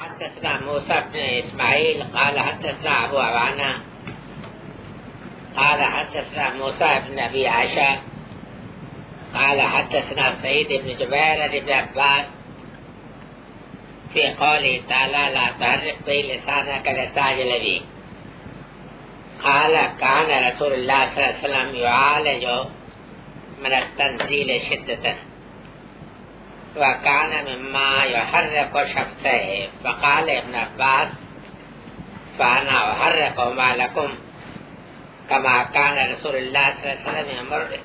حدثنا موسى بن إسماعيل قال حدثنا أبو عوانة قال حدثنا موسى بن أبي عائشة قال حدثنا سعيد بن جبير بن عباس في قوله تعالى لا تحرك به لسانك لتعجل به قال كان رسول الله صلى الله عليه وسلم يعالج من التنزيل شدة وكان مما يحرك شفتيه فقال ابن عباس فأنا أحركهما لكم كما كان رسول الله صلى الله عليه وسلم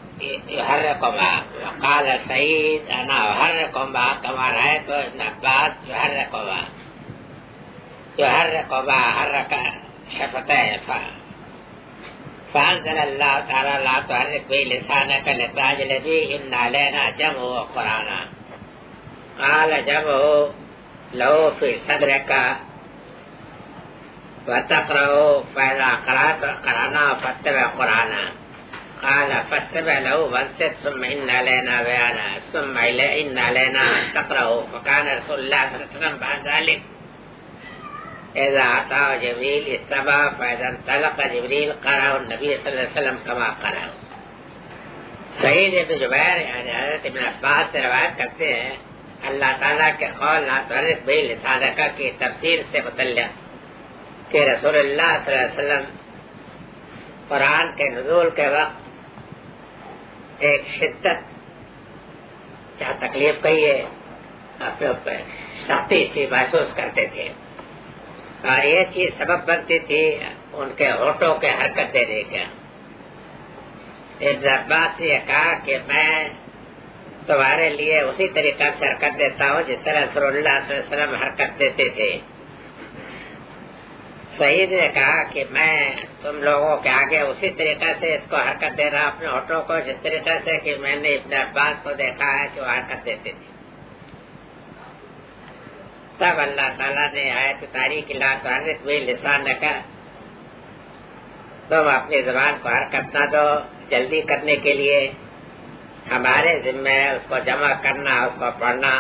يحركهما وقال سعيد أنا أحركهما كما رأيت ابن عباس يحركهما حرك شفتيه فأنزل الله تعالى لا تحرك به لسانك لتعجل به إن علينا جمعه وقرآنه قال جمعه له في صدرك وتقرأه فإذا قرأت قرآنه فاتبع قرآنه قال فاستمع له وانصت ثم إن علينا بيانه ثم إن علينا أن تقرأه فكان رسول الله صلى الله عليه وسلم بعد ذلك إذا أتاه جبريل استمع فإذا انطلق جبريل قرأه النبي صلى الله عليه وسلم كما قرأه. سعید بن جبیر یعنی حضرت ابن عباس سے روایت کرتے ہیں اللہ تعالیٰ کے قول لا تحرک به لسانک کی تفسیر سے متعلق کہ رسول اللہ صلی اللہ علیہ وسلم قرآن کے نزول کے وقت ایک شدت یا تکلیف کہیے اپنے اوپر سختی سی محسوس کرتے تھے اور یہ چیز سبب بنتی تھی ان کے ہونٹوں کے حرکت دینے کا. ابن عباس نے کہا کہ میں تمہارے لیے اسی طریقہ سے حرکت دیتا ہوں جس طرح رسول اللہ صلی اللہ علیہ وسلم حرکت دیتے تھے. سعید نے کہا کہ میں تم لوگوں کے آگے اسی طریقہ سے اس کو حرکت دے رہا اپنے ہونٹوں کو جس طریقہ سے کہ میں نے ابن عباس کو دیکھا ہے کہ وہ حرکت دیتے تھے. تب اللہ تعالیٰ نے آیت تاریخ لا تحرک به لسانک تم اپنی زبان کو حرکت نہ دو جلدی کرنے کے لیے ہمارے ذمہ ہے اس کو جمع کرنا اس کو پڑھنا.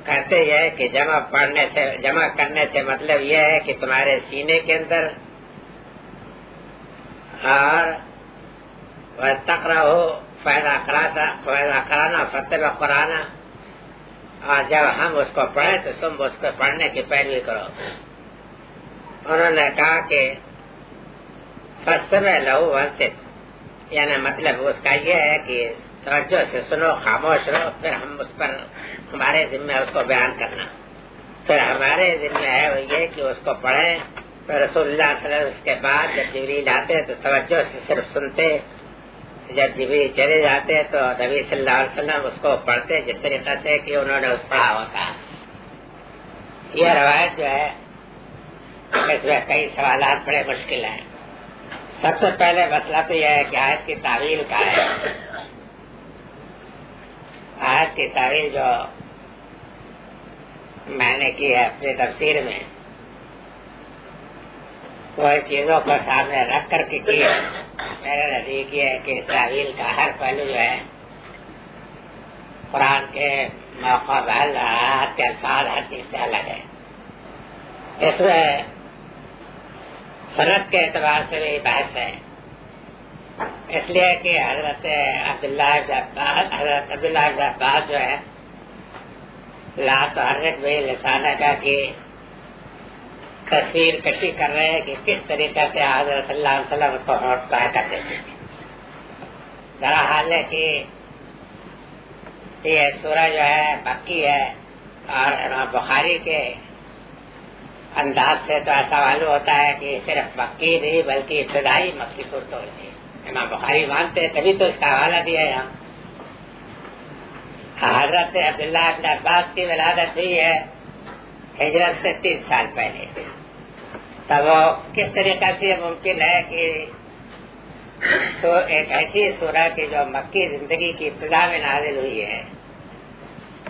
کہتے یہ کہ جمع کرنے سے مطلب یہ ہے کہ تمہارے سینے کے اندر اور فائدہ کرانا فتح قرآن اور جب ہم اس کو پڑھیں تو تم اس کو پڑھنے کی پیروی کرو. انہوں نے کہا کہ فاستمع له وانصت یعنی مطلب اس کا یہ ہے کہ توجہ سے سنو خاموش رہو پھر ہم اس پر ہمارے ذمہ اس کو بیان کرنا. پھر ہمارے ذمہ ہے وہ یہ کہ اس کو پڑھیں. پھر رسول اللہ صلی اللہ علیہ وسلم کے بعد جب جبریل آتے تو توجہ سے صرف سنتے. جب جبریل چلے جاتے تو نبی صلی اللہ علیہ وسلم اس کو پڑھتے جس طریقہ سے کہ انہوں نے اس پڑھا ہوتا. یہ روایت جو ہے اس میں کئی سوالات بڑے مشکل ہیں. سب سے پہلے مسئلہ تو یہ ہے کہ آیت کی تعویل کا ہے. آیت کی تعویل جو میں نے کی ہے اپنی تفسیر میں وہ چیزوں کو سامنے رکھ کر کے کی ہے. میرے نزدیک یہ ہے کہ اس تعویل کا ہر پہلو جو ہے قرآن کے موقع بحال آیات کے الفاظ ہر چیز سے الگ ہے. اس میں سند کے اعتبار سے بھی بحث ہے اس لیے کہ حضرت عبداللہ بن عباس جو ہے لا تحرک به لسانک کی تصویر کشی کر رہے ہیں کہ کس طریقے سے حضرت صلی اللہ علیہ وسلم اس کو ہونٹ کا حرکت دیتے ہیں. درحال ہے کہ یہ سورہ جو ہے مکی ہے اور امام بخاری کے انداز سے تو ایسا معلوم ہوتا ہے کہ صرف مکی نہیں بلکہ ابتدائی مکی صورتوں سے امام بخاری مانتے ہیں تبھی تو اس کا حوالہ دیا ہے. حضرت عبداللہ بن عباس کی ولادت ہوئی ہے ہجرت سے 3 سال پہلے. تب وہ کس طریقے سے ممکن ہے کہ ایک ایسی سورہ کی جو مکی زندگی کی ابتدا میں نازل ہوئی ہے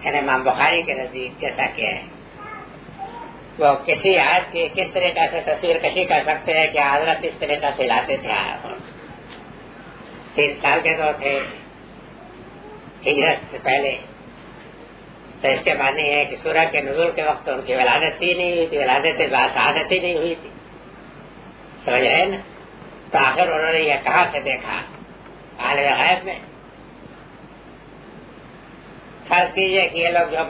یعنی امام بخاری کے نزدیک جیسا کہ ہے وہ کسی آیت کی کس طریقے سے تصویر کشی کر سکتے ہیں کہ حضرت اس طریقے سے لاتے تھے. 3 سال کے تو تھے ہجرت سے پہلے تو اس کے معنی ہے کہ سورہ کے نزول کے وقت ان کی ولادت ہی نہیں ہوئی تھی، ولادت باسعادت ہی نہیں ہوئی تھی، سمجھ رہے نا؟ تو آخر انہوں نے یہ کہاں سے دیکھا؟ عالم غیب میں۔ فرض کیجیے کہ یہ لوگ جو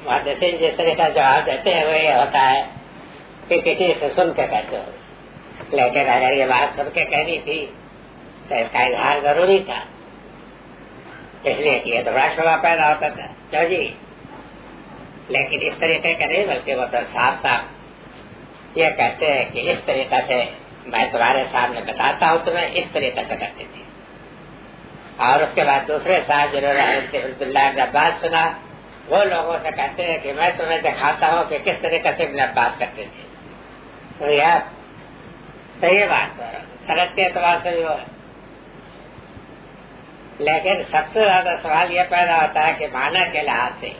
محدثین جس طرح کا جواب دیتے ہیں وہ یہ ہوتا ہے کہ کسی سے سن کے کہتے ہو، لیکن اگر یہ بات سن کے کہنی تھی تو اس کا اظہار ضروری تھا، اس لیے کہ یہ تو بڑا شبہ پیدا ہوتا تھا جو جی، لیکن اس طریقے کا نہیں، بلکہ وہ تو صاف صاف یہ کہتے ہیں کہ اس طریقے سے میں تمہارے سامنے بتاتا ہوں تمہیں، اس طریقے سے کرتے تھے۔ اور اس کے بعد دوسرے صاحب جنہوں نے حضرت عبداللہ ابن عباس سنا، وہ لوگوں سے کہتے ہیں کہ میں تمہیں دکھاتا ہوں کہ کس طریقے سے ابن عباس کرتے تھے۔ تو یہ بات سند کے اعتبار سے بھی ہو، لیکن سب سے زیادہ سوال یہ پیدا ہوتا ہے کہ معنی کے لحاظ سے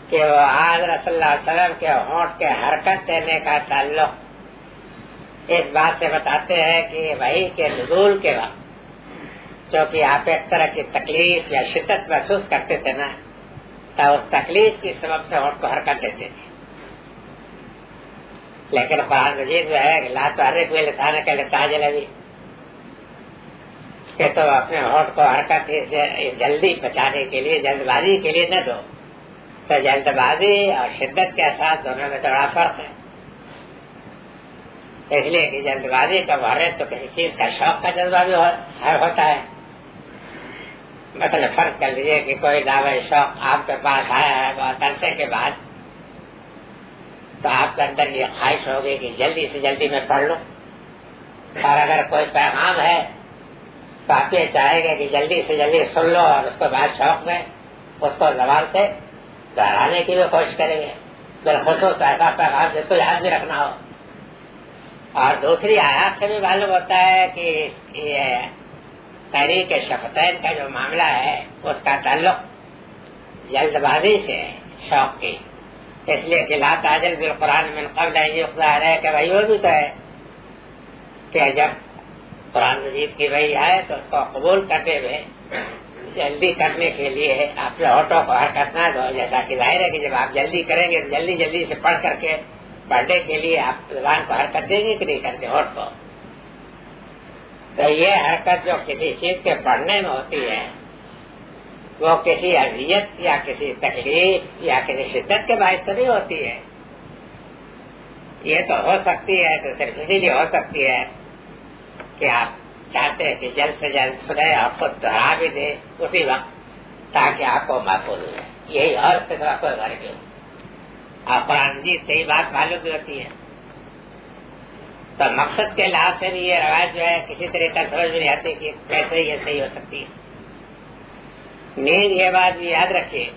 کہ وہ حضرت صلی اللہ علیہ وسلم کے ہونٹ کے حرکت دینے کا تعلق اس بات سے بتاتے ہیں کہ وحی کے نزول کے وقت جو کہ آپ ایک طرح کی تکلیف یا شدت محسوس کرتے تھے نا، تو اس تکلیف کی سبب سے ہونٹ کو حرکت دیتے تھے۔ لیکن قرآن مجید میں ہے لا تحرک بلسانک لتعجل بہ، کہ تو اپنے ہونٹ کو حرکت جلدی بچانے کے لیے، جلد بازی کے لیے نہ دو۔ تو جلد بازی اور شدت کے احساس دونوں میں بڑا فرق ہے، اس لیے کہ جلد بازی کا محرک تو کسی چیز کا شوق کا جذبہ بھی ہوتا ہے۔ مطلب فرض کر لیجیے کہ کوئی دعوی شوق آپ کے پاس آیا ہے بہت عرصے کے بعد، تو آپ کے اندر یہ خواہش ہوگی کہ جلدی سے جلدی میں پڑھ لوں، اور اگر کوئی پیغام ہے تو آپ یہ چاہیں گے کہ جلدی سے جلدی سن لو، اور اس کے بعد شوق میں اس کو زبان سے دہرانے کی بھی کوشش کریں گے، بالخصوص ایسا پیغام جس کو یاد بھی رکھنا ہو۔ اور دوسری آیات سے بھی معلوم ہوتا ہے کہ یہ تحریک شفتین کا جو معاملہ ہے اس کا تعلق جلد بازی سے ہے، شوق کی، اس لیے کہ لا تعجل بالقرآن من قبل ان یقضى الیک وحی، وہ بھی تو ہے کہ جب قرآن مجید کی وحی آئے تو اس کو قبول کرتے ہوئے جلدی کرنے کے لیے اپنے ہونٹوں کو حرکت نہ دو، جیسا کہ ظاہر ہے کہ جب آپ جلدی کریں گے جلدی جلدی سے پڑھ کر کے پڑھنے کے لیے آپ زبان کو حرکت دیں گے کہ نہیں کرتے ہونٹ کو؟ تو یہ حرکت جو کسی چیز کے پڑھنے میں ہوتی ہے وہ کسی اذیت یا کسی تکلیف یا کسی شدت کے باعث تو نہیں ہوتی ہے، یہ تو ہو سکتی ہے تو صرف اسی لیے ہو سکتی ہے کہ آپ چاہتے ہیں کہ جلد سے جلد سنیں اور خود دہرا بھی دے اسی وقت تاکہ آپ کو محفوظ ہو جائے، یہی اور اس طرح کوئی غرض نہیں۔ اور قرآن مجید سے ہی بات معلوم بھی ہوتی ہے، تو مقصد کے لحاظ سے بھی یہ روایت جو ہے کسی طریقہ سمجھ میں نہیں آتی کہ کیسے یہ صحیح ہو سکتی ہے۔ نیز یہ بات بھی یاد رکھیے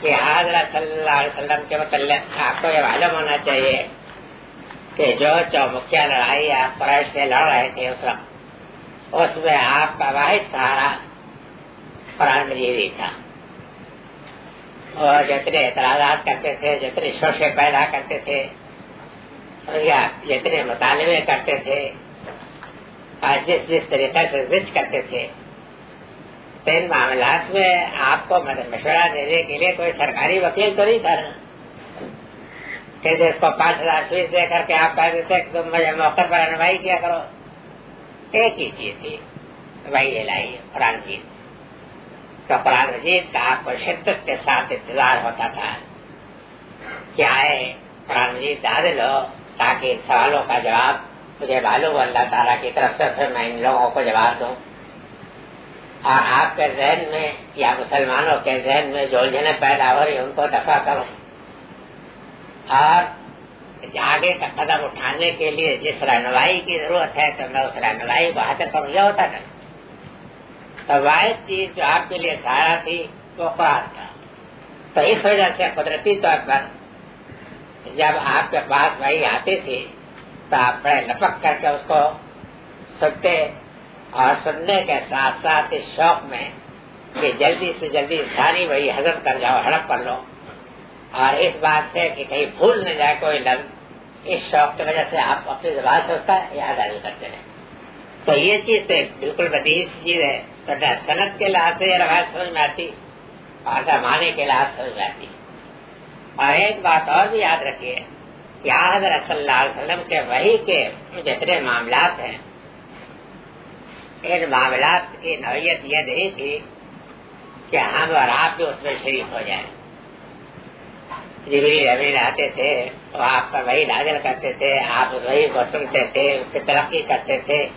کہ حضرت صلی اللہ علیہ وسلم کے متعلق آپ کو یہ معلوم ہونا چاہیے کہ جو چومکھیا لڑائی آپ قریش سے لڑ رہے تھے اس وقت، اس میں آپ کا واحد سہارا قرآن مجید ہی تھا، اور جتنے اعتراضات کرتے تھے، جتنے شوشے پیدا کرتے تھے یا جتنے مطالبے کرتے تھے اور جس طریقے سے ضد کرتے تھے، ان معاملات میں آپ کو مشورہ دینے کے لیے کوئی سرکاری وکیل تو نہیں تھا نا کہ جس کو 5,000 فیس دے کر کے آپ کہہ دیتے کہ تم مجھے موقع پر رہنمائی کیا کرو۔ ایک ہی چیز تھی، وہی الہی قرآن مجید، تو قرآن مجید کا آپ کو شدت کے ساتھ انتظار ہوتا تھا کہ آئے قرآن مجید نازل ہو تاکہ سوالوں کا جواب مجھے معلوم ہو اللہ تعالیٰ کی طرف سے، پھر میں ان لوگوں کو جواب دوں، اور آپ کے ذہن میں یا مسلمانوں کے ذہن میں جو الجھنیں پیدا ہو رہی ان کو دفع کرو، اور آگے کا قدم اٹھانے کے لیے جس رہنمائی کی ضرورت ہے تو میں اس رہنمائی کو حاصل کروں، یہ ہوتا تھا۔ تو واحد چیز جو آپ کے لیے سہارا تھی وہ قرآن تھا، تو اس وجہ سے قدرتی طور پر جب آپ کے پاس وہی آتی تھی تو آپ بڑے لپک کر کے اس کو سنتے، اور سننے کے ساتھ ساتھ اس شوق میں کہ جلدی سے جلدی ساری وہی ہضم کر جاؤ، ہڑپ کر لو، اور اس بات سے کہ کہیں بھول نہ جائے کوئی لفظ، اس شوق کی وجہ سے آپ اپنی زبان سے اس کا یاد کرتے رہے۔ تو یہ چیز تو بالکل بدیہی چیز ہے، تو صنعت کے لحاظ سے یہ روایت سمجھ میں آتی اور زمانے کے لحاظ سمجھ میں آتی. اور ایک بات اور بھی یاد رکھیے کہ حضرت صلی اللہ علیہ وسلم کے وحی کے جتنے معاملات ہیں، ان معاملات کی نوعیت یہ نہیں تھی کہ ہم اور آپ بھی اس میں شریک ہو جائیں. جبریل امین آتے تھے تو آپ پر وحی نازل کرتے تھے، آپ اس وحی کو سنتے تھے، اس کی ترقی کرتے تھے.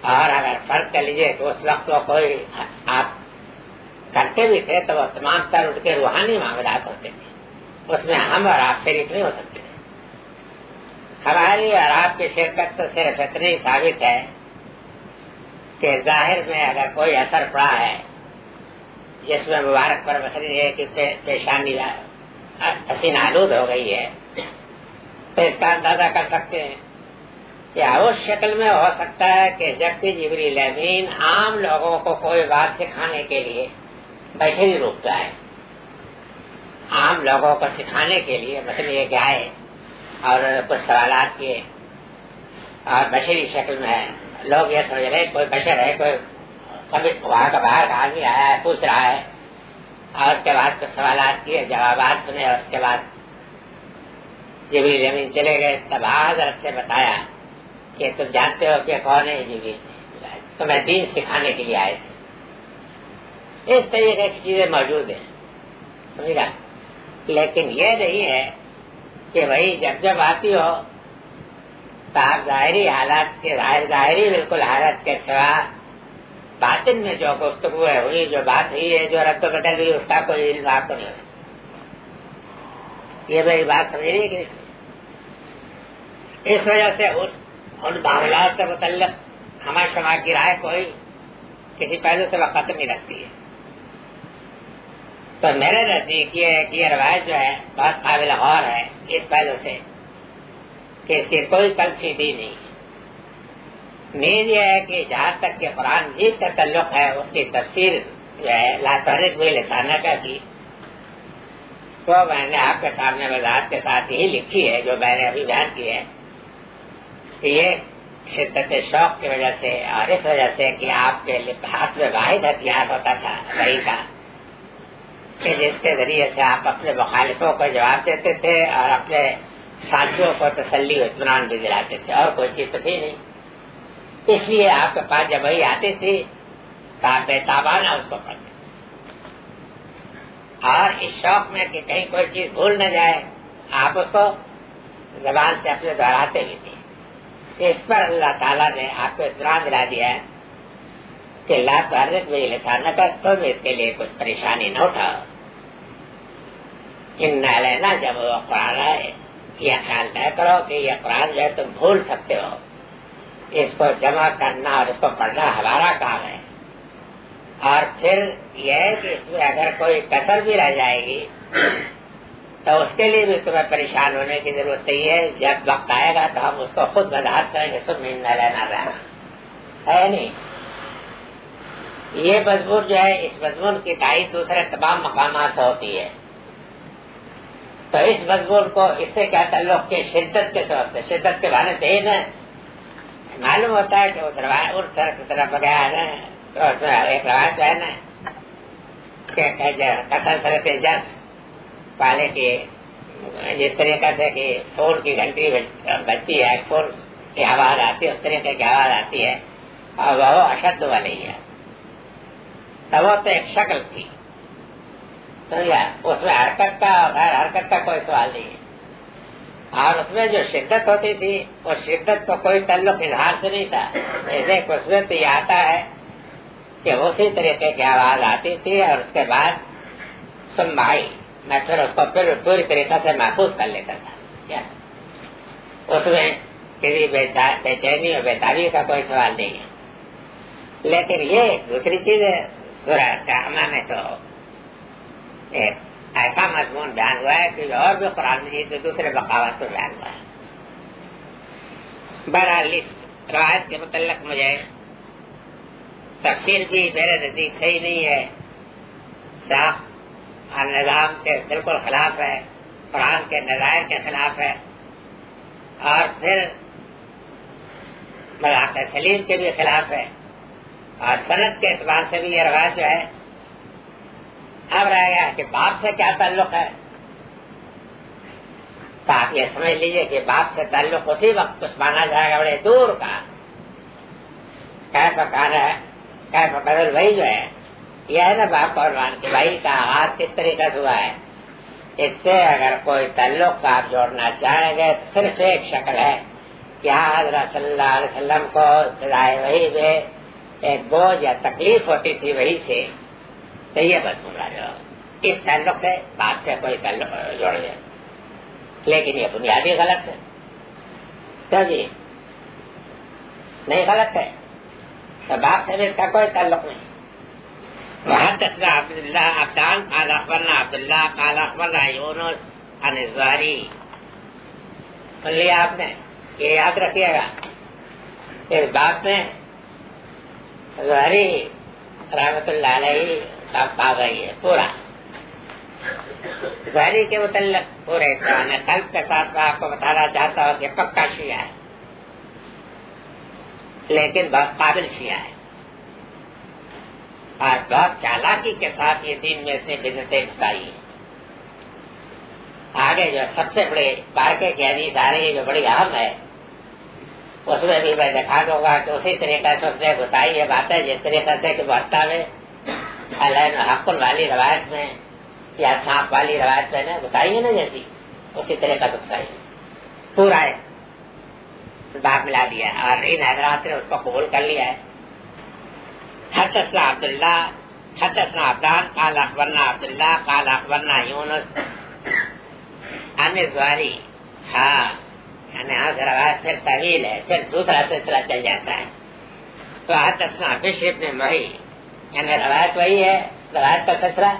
اور اگر فرض کر لیجیے کہ اس وقت وہ کوئی آپ کرتے بھی تھے تو وہ تمام تر اٹھ کے روحانی معاملات ہوتے تھے، اس میں ہم اور آپ شریک نہیں ہو سکتے. ہماری اور آپ کی شرکت تو صرف اتنی ثابت ہے کہ ظاہر میں اگر کوئی اثر پڑا ہے جس میں مبارک پر مثلاً یہ کہ پیشانی پسینہ آلود ہو گئی ہے، تو اس کا اندازہ کر سکتے ہیں کہ اس شکل میں ہو سکتا ہے کہ جب بھی جبریل امین عام لوگوں کو کوئی بات سکھانے کے لیے بشری روپ سے آئے، عام لوگوں کو سکھانے کے لیے مثلا یہ کہ آئے اور کچھ سوالات کیے اور بشری شکل میں ہے، لوگ یہ سمجھ رہے کوئی بشر ہے، کوئی کبھی وہاں کا باہر کا آدمی آیا ہے پوچھ رہا ہے، اور اس کے بعد کچھ سوالات کیے، جوابات سنے، اور اس کے بعد جبریل امین چلے گئے. تب حضرت سے بتایا کہ تم جانتے ہو کہ کون ہے جبریل، تمہیں دین سکھانے کے لیے آئے تھے. اس طریقے کی چیزیں موجود ہیں، سمجھا. لیکن یہ نہیں ہے کہ وہی جب جب آتی ہو تو آپ ظاہری حالات کے ظاہری بالکل حالت کے سوا باطن میں جو گفتگو ہے ہوئی، جو بات ہوئی ہے، جو رد و بدل ہوئی، اس کا کوئی علم آپ کو نہیں ہو سکتا. یہ میری بات سمجھ رہی ہے کہ اس وجہ سے ان معاملات سے متعلق ہمارے شما کی رائے کوئی کسی پہلو سے وقت نہیں رکھتی ہے. تو میرے نزدیک یہ ہے کہ یہ روایت جو ہے بہت قابل غور ہے اس پہلو سے کہ اس کی کوئی کلسیدھی نہیں. مین یہ ہے کہ جہاں تک کہ قرآن جیت کا تعلق ہے، اس کی تفسیر جو ہے لا تحرک بہ لسانک کی، تو میں نے آپ کے سامنے وضاحت کے ساتھ یہی لکھی ہے جو میں نے ابھی بیان کی ہے کہ یہ شدت شوق کی وجہ سے اور اس وجہ سے کہ آپ کے ہاتھ میں واحد ہتھیار ہوتا تھا وحی کا، کہ جس کے ذریعے سے آپ اپنے مخالفوں کو جواب دیتے تھے اور اپنے ساتھیوں کو تسلی و اطمینان بھی دلاتے تھے، اور کوئی چیز تو تھی نہیں. اس لیے آپ کے پاس جب وہی آتی تھی تو آپ بےتابانہ اس کو پڑھتے، اور اس شوق میں کہ کہیں کوئی چیز بھول نہ جائے آپ اس کو زبان سے اپنے دہراتے بھی تھے. اس پر اللہ تعالیٰ نے آپ کو اطمینان دلا دیا ہے کہ لا تحرک بہ لسانک، تم اس کے لیے کچھ پریشانی نہ اٹھاؤ. انا علینا جب وہ قرآن ہے، یہ خیال نہ کرو کہ یہ قرآن جو ہے تم بھول سکتے ہو. اس کو جمع کرنا اور اس کو پڑھنا ہمارا کام ہے. اور پھر یہ ہے کہ اس میں اگر کوئی کسر بھی رہ جائے گی تو اس کے لیے بھی تمہیں پریشان ہونے کی ضرورت نہیں ہے. جب وقت آئے گا تو ہم اس کو خود وضاحت کریں گے. سن نہ لینا ہے نہیں. یہ مضمون جو ہے، اس مضمون کی تائید دوسرے تمام مقامات سے ہوتی ہے. تو اس مضمون کو اس سے کیا تعلق کہ شدت کے طور سے، شدت کے بارے سے ہی نا معلوم ہوتا ہے کہ اس روایت اس طرف گیا ہے نا. تو اس میں ایک روایت ہے نا کہ کثرت جس والے کی، جس طریقے سے کہ فون کی گھنٹی بجتی ہے، فون کی آواز آتی ہے، اس طریقے کی آواز آتی ہے، اور وہ اشد والی ہے. تو وہ تو ایک شکل تھی، تو اس میں حرکت کا اور غیر حرکت کا کوئی سوال نہیں ہے. اور اس میں جو شدت ہوتی تھی وہ شدت تو کوئی تعلق اظہار سے نہیں تھا. ایسے اس میں تو یہ آتا ہے کہ اسی طریقے کی آواز آتی تھی اور اس کے بعد سنمائی، میں پھر اس کو پھر پوری طریقے سے محفوظ کر لیتا تھا. اس میں کسی بے چینی اور بیتابی کا کوئی سوال نہیں ہے. لیکن یہ دوسری چیز ہے، سورہ قیامہ میں تو ایک ایسا مضمون بیان ہوا ہے کہ اور بھی قرآن مجید میں دوسرے بقاوت پر بیان ہوا ہے. بہرحال اس روایت کے متعلق مجھے تفسیر بھی میرے نزدیک صحیح نہیں ہے، ساخت اور نظام کے بالکل خلاف ہے، قرآن کے نظائر کے خلاف ہے. اور پھر مذاق سلیم کے بھی خلاف ہے، اور سند کے اعتبار سے بھی یہ روایت جو ہے. اب رہ گیا کہ باپ سے کیا تعلق ہے. تو آپ یہ سمجھ لیجئے کہ باپ سے تعلق اسی وقت کچھ مانا جائے گا بڑے دور کا. کیف کان ہے، کیف بدل وہی جو ہے یہ ہے نا باپ اور مان کے بھائی کا آغاز کس طریقے سے ہوا ہے. اس سے اگر کوئی تعلق آپ جوڑنا چاہیں گے تو صرف ایک شکل ہے کہ حضرت صلی اللہ علیہ وسلم کو ابتدائے وحی میں ایک بوجھ یا تکلیف ہوتی تھی وہی سے، تو یہ بس بولا جو اس تعلق سے باپ سے کوئی تعلق جوڑ گیا. لیکن یہ بنیادی غلط ہے. تو جی نہیں غلط ہے، تو باپ سے بھی اس کا کوئی تعلق نہیں. وحدثنا عبد الله عبدان قال اخبرنا عبد الله قال اخبرنا يونس عن الزهري. سن لیا آپ نے، یہ یاد رکھیے گا اس بات میں زہری رحمت اللہ علیہ کا پاگئی ہے پورا. زہری کے متعلق پورے قرآن قلب کے ساتھ میں آپ کو بتانا چاہتا ہوں کہ پکا شیعہ ہے، لیکن بہت قابل شیعہ ہے، اور بہت چالاکی کے ساتھ یہ دین میں اس نے بدعتیں گھسائی ہیں. آگے جو سب سے بڑے بارکے کی حدیث آ رہی ہے جو بڑی اہم ہے، اس میں بھی میں دکھا دوں گا کہ اسی طریقے سے اس نے گھسائی ہے باتیں جس طریقے سے کہ محطا میں علین حق والی روایت میں یا سانپ والی روایت میں نے گھسائی ہے نا، جیسی اسی طریقے سے گھسائی پورا ہے باپ ملا دیا، اور ان حضرات نے اس کو قبول کر لیا ہے. حدثنا عبد الله حدثنا عبدان قال اخبرنا عبد الله قال اخبرنا يونس عن الزهري. ہاں یعنی یہاں سے روایت پھر طویل ہے، پھر دوسرا سلسلہ چل جاتا ہے. تو حدثنا بشر بن معی، یعنی روایت وہی ہے، روایت کا سلسلہ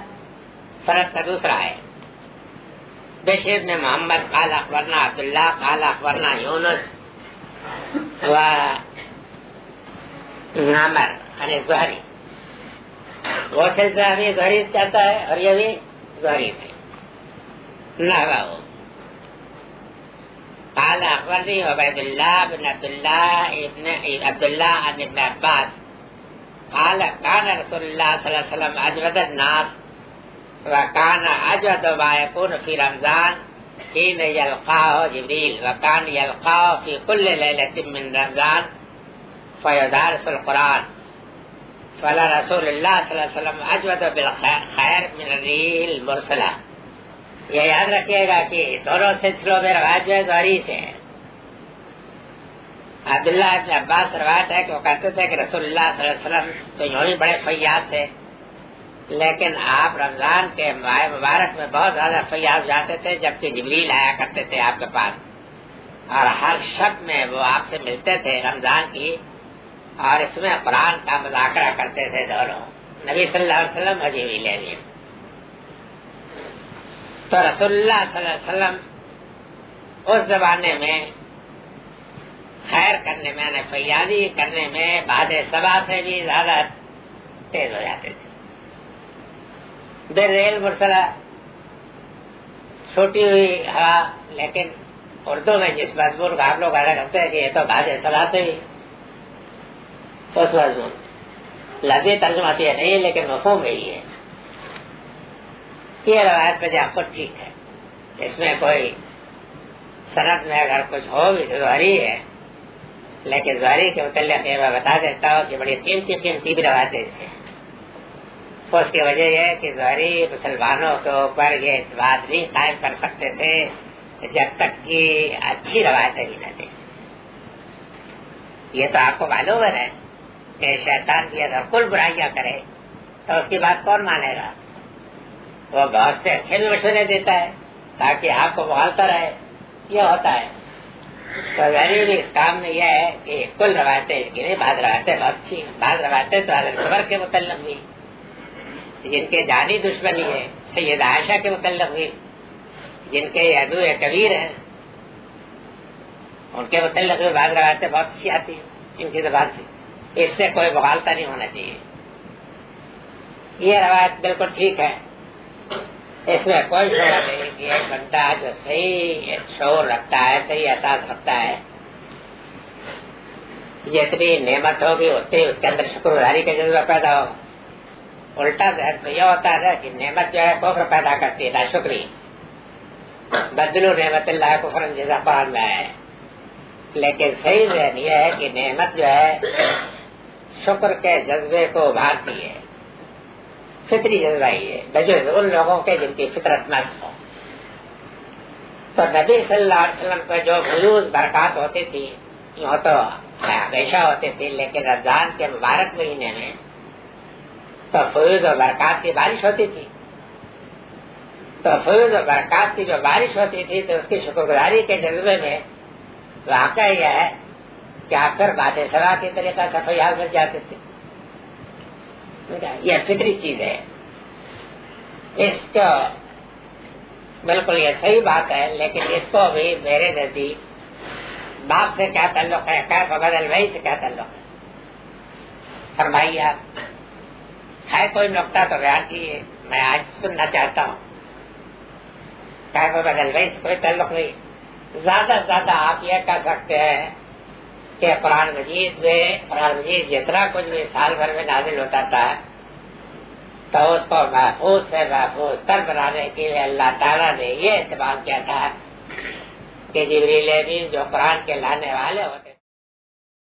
سند کا دوسرا ہے. بشر بن محمد قال اخبرنا عبد الله قال اخبرنا يونس و نامر عن الزهري. وہ سلسلہ بھی زہری چلتا ہے اور یہ بھی زہری ہے. نحوہ قال اخبرني عبید اللہ بن عبد الله ابن عبد الله عن ابن عباس قال كان رسول الله صلى الله عليه وسلم اجود الناس وكان اجود ما يكون في رمضان حين يلقاه جبريل وكان يلقاه في كل ليلة من رمضان فيدارس القرآن فلرسول الله صلى الله عليه وسلم اجود بالخير من الريح المرسلة. یہ یاد رکھیے گا کہ دونوں سلسلوں میں روایت جو ہے زہری سے ہے. عبداللہ ابن عباس روایت ہے کہ وہ کہتے تھے کہ رسول اللہ صلی اللہ علیہ وسلم تو یوں ہی بڑے فیاض تھے، لیکن آپ رمضان کے ماہ مبارک میں بہت زیادہ فیاض جاتے تھے، جبکہ جبریل آیا کرتے تھے آپ کے پاس، اور ہر شب میں وہ آپ سے ملتے تھے رمضان کی، اور اس میں قرآن کا مذاکرہ کرتے تھے دونوں نبی صلی اللہ علیہ وسلم اور جبریل امین. تو رسول اللہ صلی اللہ علیہ وسلم اس زمانے میں خیر کرنے میں یعنی فیاضی کرنے میں بعد صبا سے بھی زیادہ تیز ہو جاتے تھے. بالریل مرسلہ چھوٹی ہوئی ہوا، لیکن اردو میں جس مضمون کا آپ لوگ ادا کرتے ہیں کہ یہ تو بعد صبا سے بھی، تو اس مضمون لفظی ترجمہ یہ نہیں ہے لیکن مفہوم یہی ہے. یہ روایت پہ جا خود ٹھیک ہے، اس میں کوئی سند میں اگر کچھ ہو بھی تو زہری ہے، لیکن زہری کے متعلق یہ میں بتا دیتا ہوں کہ بڑی قیمتی بھی روایتیں اس سے. اس کی وجہ یہ ہے کہ زہری مسلمانوں کے اوپر یہ اعتماد نہیں قائم کر سکتے تھے جب تک کہ اچھی روایتیں بھی نہ دیں. یہ تو آپ کو معلوم ہے کہ شیطان کی اگر کل برائیاں کرے تو اس کی بات کون مانے گا؟ وہ بہت سے اچھے بھی مشورے دیتا ہے تاکہ آپ کو بغالتا رہے. یہ ہوتا ہے. تو غریب اس کام میں یہ ہے کہ کل روایتیں گرے، بعض روایتیں بہت اچھی، بعض روایتیں تو حضرت عمر کے متعلق بھی جن کے جانی دشمنی ہے، سید عائشہ کے متعلق بھی جن کے عدو کبیر ہیں، ان کے متعلق بھی بعض روایتیں بہت اچھی آتی ہیں ان کی زبان سے. اس سے کوئی بغالتا نہیں ہونا چاہیے. یہ روایت بالکل ٹھیک ہے، اس میں کوئی شعور نہیں کہ ایک بندہ جو صحیح شعور رکھتا ہے، صحیح احساس رکھتا ہے، جتنی نعمت ہوگی اتنی اس کے اندر شکر گزاری کا جذبہ پیدا ہوگا. الٹا ذہن تو یہ ہوتا ہے کہ نعمت جو ہے کفر پیدا کرتی ہے، ناشکری. بدلو نعمت اللہ کفرن جیسا قرآن میں ہے. لیکن صحیح ذہن یہ ہے کہ نعمت جو ہے شکر کے جذبے کو ابھارتی ہے، فطری جذبہ ہی ہے، بجز ان لوگوں کے جن کی فطرت نصب ہو. تو نبی صلی اللہ علیہ وسلم پہ جو فیوز برکات ہوتی تھی یوں تو ہمیشہ ہوتی تھی، لیکن رمضان کے مبارک مہینے میں تو فیوز و برکات کی بارش ہوتی تھی. تو فیوز و برکات کی جو بارش ہوتی تھی تو اس کی شکر گزاری کے جذبے میں واقعہ یہ ہے کہ آپ پھر بات سوا کی طریقہ سے فیاض بن جاتے تھے. یہ فطری چیز ہے، اس کو بالکل یہ صحیح بات ہے. لیکن اس کو بھی میرے نزدیک باپ سے کیا تعلق ہے، کیف بدل وحی سے کیا تعلق ہے، فرمائیے آپ. ہے کوئی نقطہ تو بیان کیجیے، میں آج سننا چاہتا ہوں. کیف بدل وحی سے کوئی تعلق نہیں. زیادہ سے زیادہ آپ یہ کہہ سکتے ہیں کہ قرآن مجید جتنا کچھ بھی سال بھر میں نازل ہوتا تھا تو اس کو محفوظ سے محفوظ تر بنانے کے لیے اللہ تعالیٰ نے یہ اہتمام کیا تھا کہ جبریل امین جو قرآن کے لانے والے ہوتے